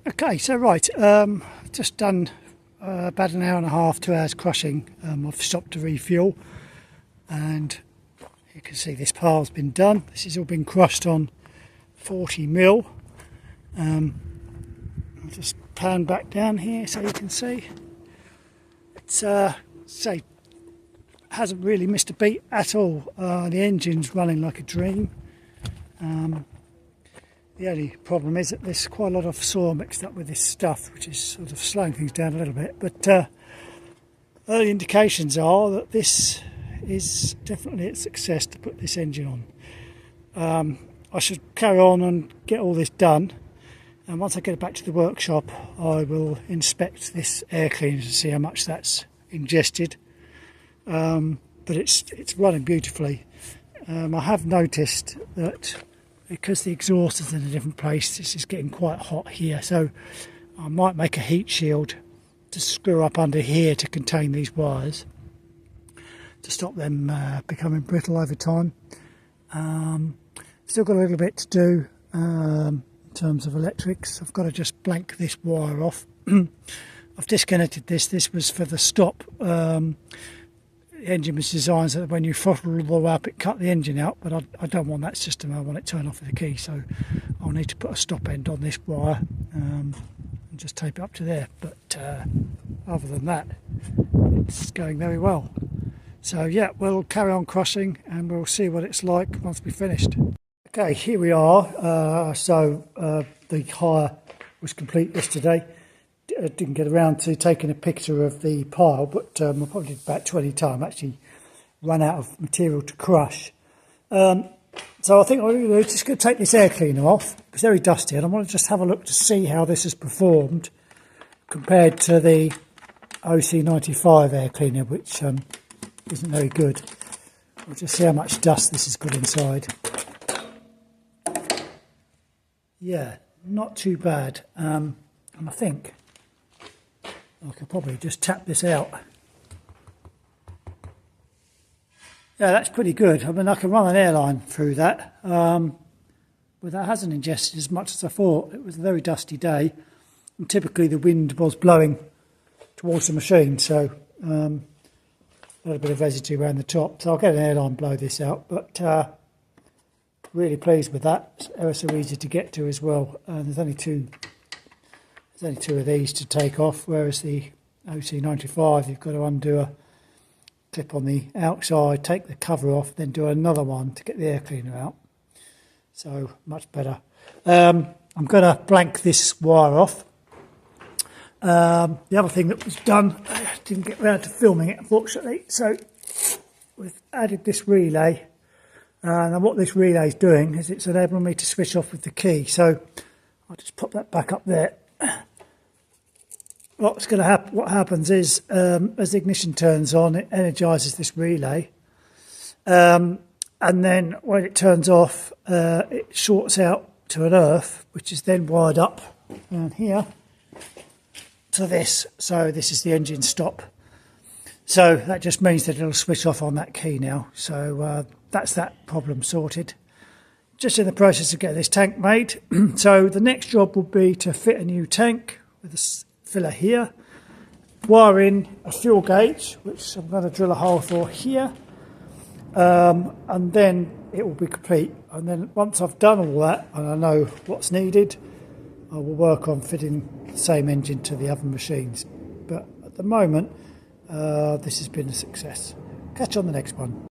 Okay, so right, just done about an hour and a half, 2 hours crushing. I've stopped to refuel, and you can see this pile's been done. This has all been crushed on 40 mil. I'll just pan back down here so you can see. It's hasn't really missed a beat at all. The engine's running like a dream. The only problem is that there's quite a lot of soil mixed up with this stuff, which is sort of slowing things down a little bit. But early indications are that this is definitely a success to put this engine on. I should carry on and get all this done. And once I get it back to the workshop, I will inspect this air cleaner to see how much that's ingested. But it's running beautifully. I have noticed that because the exhaust is in a different place, this is getting quite hot here, so I might make a heat shield to screw up under here to contain these wires to stop them becoming brittle over time. Still got a little bit to do in terms of electrics. I've got to just blank this wire off. I've disconnected this was for the stop. The engine was designed so that when you throttle the wall up it cut the engine out, but I don't want that system. I want it turned off with a key, so I'll need to put a stop end on this wire and just tape it up to there. But other than that, it's going very well. So yeah, we'll carry on crushing and we'll see what it's like once we're finished. Okay, here we are. The hire was complete yesterday. Didn't get around to taking a picture of the pile, but I probably did about 20 times. Actually run out of material to crush. So I think I'm just going to take this air cleaner off. It's very dusty, and I want to just have a look to see how this has performed compared to the OC95 air cleaner, which isn't very good. We'll just see how much dust this has got inside. Yeah, not too bad. And I think I could probably just tap this out. Yeah, that's pretty good. I mean, I can run an airline through that, but that hasn't ingested as much as I thought. It was a very dusty day, and typically the wind was blowing towards the machine, so a little bit of residue around the top. So I'll get an airline blow this out, but really pleased with that. It's ever so easy to get to as well. There's only two of these to take off, whereas the OC95 you've got to undo a clip on the outside, take the cover off, then do another one to get the air cleaner out. So much better. I'm going to blank this wire off. The other thing that was done, I didn't get around to filming it unfortunately, so we've added this relay, and what this relay is doing is it's enabling me to switch off with the key. So I'll just pop that back up there. What's going to happen? What happens is, as the ignition turns on, it energises this relay, and then when it turns off, it shorts out to an earth, which is then wired up down here to this. So this is the engine stop. So that just means that it'll switch off on that key now. So that's that problem sorted. Just in the process of getting this tank made. So the next job will be to fit a new tank with a filler here, wire in a fuel gauge, which I'm going to drill a hole for here, and then it will be complete. And then once I've done all that and I know what's needed, I will work on fitting the same engine to the other machines. But at the moment, this has been a success. Catch you on the next one.